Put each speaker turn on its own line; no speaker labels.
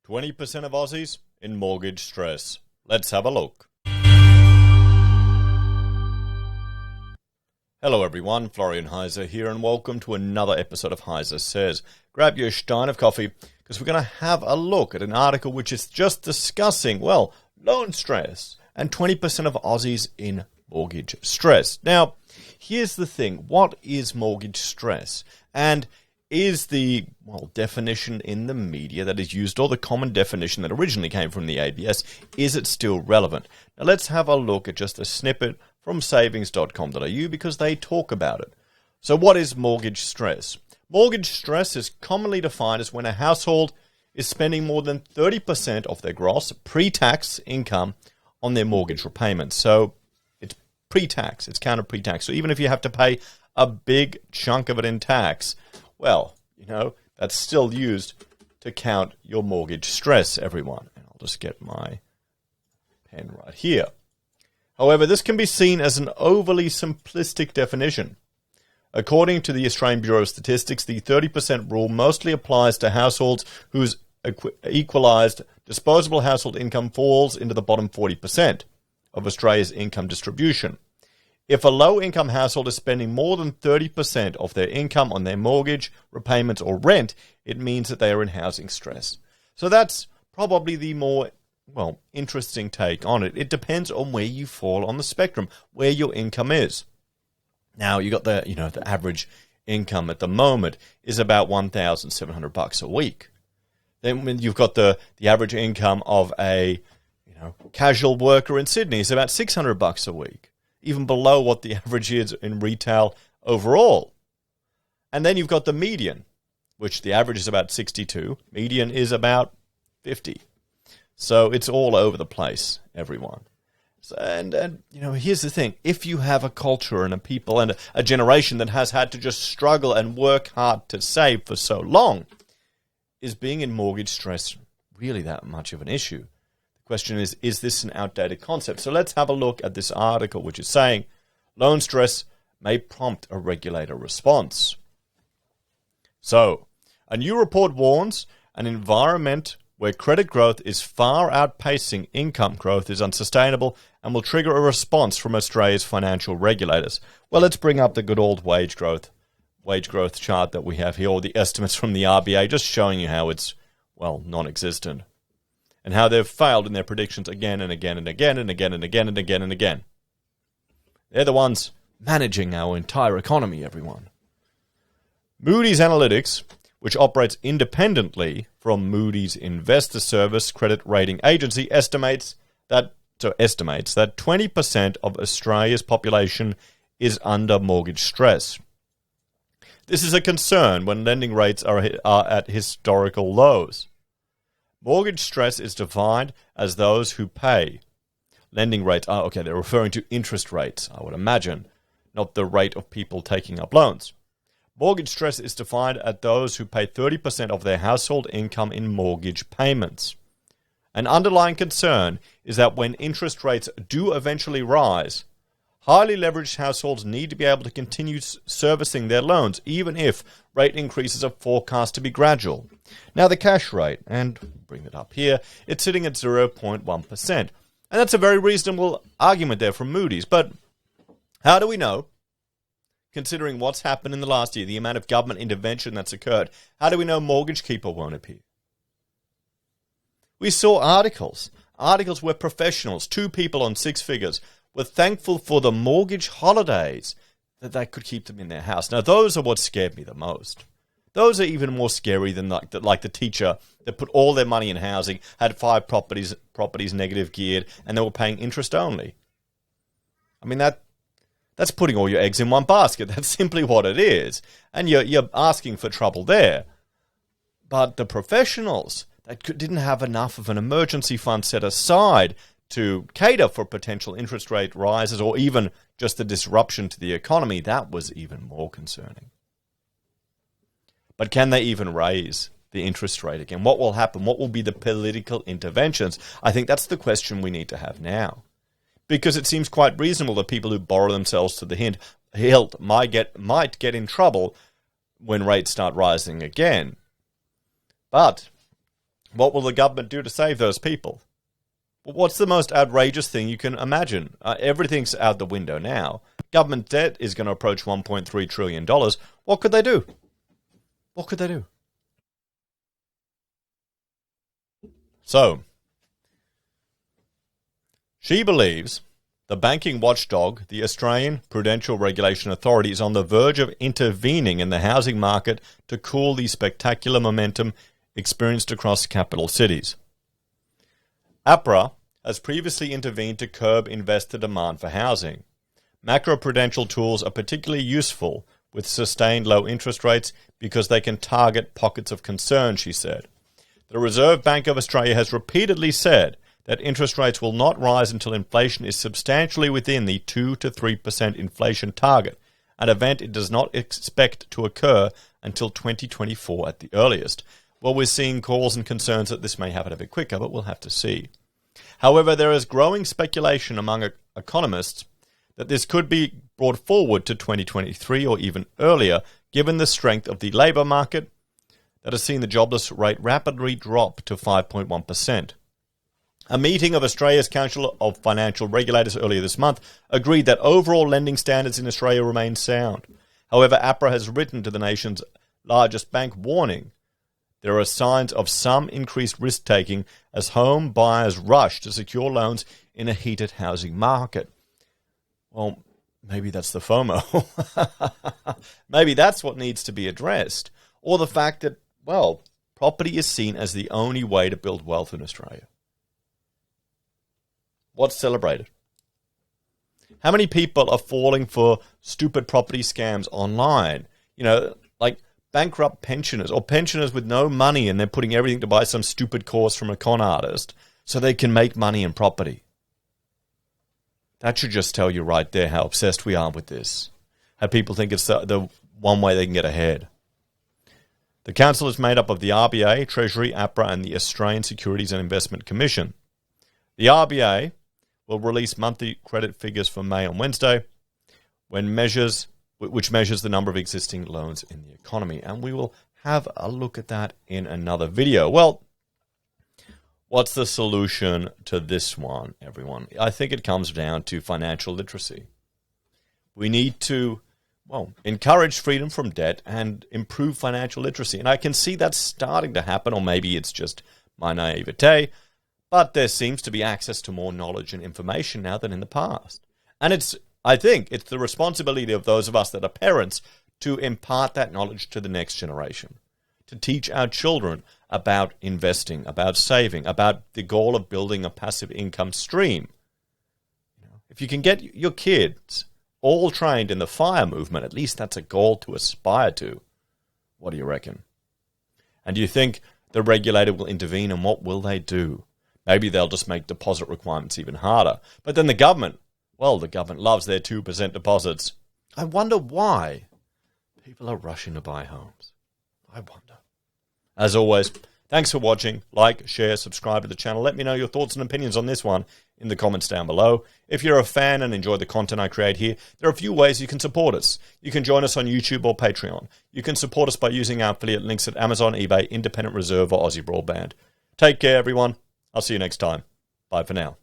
20% of Aussies in mortgage stress. Let's have a look. Hello everyone, Florian.heise here, and welcome to another episode of HeiseSays. Grab your stein of coffee, because we're going to have a look at an article which is just discussing, well, loan stress and 20% of Aussies in mortgage stress. Now, here's the thing. What is mortgage stress? And is the, definition in the media that is used, or the common definition that originally came from the ABS, is it still relevant? Now, let's have a look at just a snippet from savings.com.au because they talk about it. So what is mortgage stress? Mortgage stress is commonly defined as when a household is spending more than 30% of their gross pre-tax income on their mortgage repayments. So it's pre-tax, it's counted pre-tax. So even if you have to pay a big chunk of it in tax, well, that's still used to count your mortgage stress, everyone. And I'll just get my pen right here. However, this can be seen as an overly simplistic definition. According to the Australian Bureau of Statistics, the 30% rule mostly applies to households whose equalised disposable household income falls into the bottom 40% of Australia's income distribution. If a low-income household is spending more than 30% of their income on their mortgage, repayments, or rent, it means that they are in housing stress. So that's probably the more, interesting take on it. It depends on where you fall on the spectrum, where your income is. Now, you got the average income at the moment is about $1,700 a week. Then when you've got the average income of a, casual worker in Sydney is about $600 a week, even below what the average is in retail overall. And then you've got the median, which the average is about 62. Median is about 50. So it's all over the place, everyone. So, and here's the thing. If you have a culture and a people and a generation that has had to just struggle and work hard to save for so long, is being in mortgage stress really that much of an issue? The question is this an outdated concept? So let's have a look at this article, which is saying loan stress may prompt a regulator response. So, a new report warns an environment where credit growth is far outpacing income growth is unsustainable and will trigger a response from Australia's financial regulators. Well, let's bring up the good old wage growth chart that we have here, or the estimates from the RBA, just showing you how it's, non-existent, and how they've failed in their predictions again and again and again and again and again and again and again. They're the ones managing our entire economy, everyone. Moody's Analytics, which operates independently from Moody's Investor Service credit rating agency, estimates that 20% of Australia's population is under mortgage stress. This is a concern when lending rates are at historical lows. Mortgage stress is defined as those who pay. Lending rates, they're referring to interest rates, I would imagine, not the rate of people taking up loans. Mortgage stress is defined as those who pay 30% of their household income in mortgage payments. An underlying concern is that when interest rates do eventually rise, highly leveraged households need to be able to continue servicing their loans, even if rate increases are forecast to be gradual. Now, the cash rate, and bring it up here, it's sitting at 0.1%. And that's a very reasonable argument there from Moody's. But how do we know, considering what's happened in the last year, the amount of government intervention that's occurred, how do we know Mortgage Keeper won't appear? We saw articles where professionals, 2 people on 6 figures, were thankful for the mortgage holidays that they could keep them in their house. Now, those are what scared me the most. Those are even more scary than like the teacher that put all their money in housing, had 5 properties negative geared, and they were paying interest only. I mean, that's putting all your eggs in one basket. That's simply what it is. And you're asking for trouble there. But the professionals that didn't have enough of an emergency fund set aside to cater for potential interest rate rises or even just the disruption to the economy, that was even more concerning. But can they even raise the interest rate again? What will happen? What will be the political interventions? I think that's the question we need to have now. Because it seems quite reasonable that people who borrow themselves to the hilt might get in trouble when rates start rising again. But What will the government do to save those people? Well, what's the most outrageous thing you can imagine? Everything's out the window now. Government debt is going to approach $1.3 trillion. What could they do? What could they do? So, she believes the banking watchdog, the Australian Prudential Regulation Authority, is on the verge of intervening in the housing market to cool the spectacular momentum experienced across capital cities. APRA has previously intervened to curb investor demand for housing. Macroprudential tools are particularly useful with sustained low interest rates because they can target pockets of concern, she said. The Reserve Bank of Australia has repeatedly said that interest rates will not rise until inflation is substantially within the 2 to 3% inflation target, an event it does not expect to occur until 2024 at the earliest. Well, we're seeing calls and concerns that this may happen a bit quicker, but we'll have to see. However, there is growing speculation among economists that this could be brought forward to 2023 or even earlier, given the strength of the labour market that has seen the jobless rate rapidly drop to 5.1%. A meeting of Australia's Council of Financial Regulators earlier this month agreed that overall lending standards in Australia remain sound. However, APRA has written to the nation's largest bank warning there are signs of some increased risk-taking as home buyers rush to secure loans in a heated housing market. Well, maybe that's the FOMO. Maybe that's what needs to be addressed. Or the fact that, well, property is seen as the only way to build wealth in Australia. What's celebrated? How many people are falling for stupid property scams online? You know, like bankrupt pensioners or pensioners with no money and they're putting everything to buy some stupid course from a con artist so they can make money in property. That should just tell you right there how obsessed we are with this. How people think it's the one way they can get ahead. The council is made up of the RBA, Treasury, APRA and the Australian Securities and Investment Commission. The RBA will release monthly credit figures for May on Wednesday, which measures the number of existing loans in the economy. And we will have a look at that in another video. Well, what's the solution to this one, everyone? I think it comes down to financial literacy. We need to, well, encourage freedom from debt and improve financial literacy. And I can see that's starting to happen, or maybe it's just my naivete, but there seems to be access to more knowledge and information now than in the past. And I think it's the responsibility of those of us that are parents to impart that knowledge to the next generation, to teach our children about investing, about saving, about the goal of building a passive income stream. If you can get your kids all trained in the FIRE movement, at least that's a goal to aspire to. What do you reckon? And do you think the regulator will intervene, and what will they do? Maybe they'll just make deposit requirements even harder. But then the government loves their 2% deposits. I wonder why people are rushing to buy homes. I wonder. As always, thanks for watching. Like, share, subscribe to the channel. Let me know your thoughts and opinions on this one in the comments down below. If you're a fan and enjoy the content I create here, there are a few ways you can support us. You can join us on YouTube or Patreon. You can support us by using our affiliate links at Amazon, eBay, Independent Reserve, or AussieBroadband. Take care, everyone. I'll see you next time. Bye for now.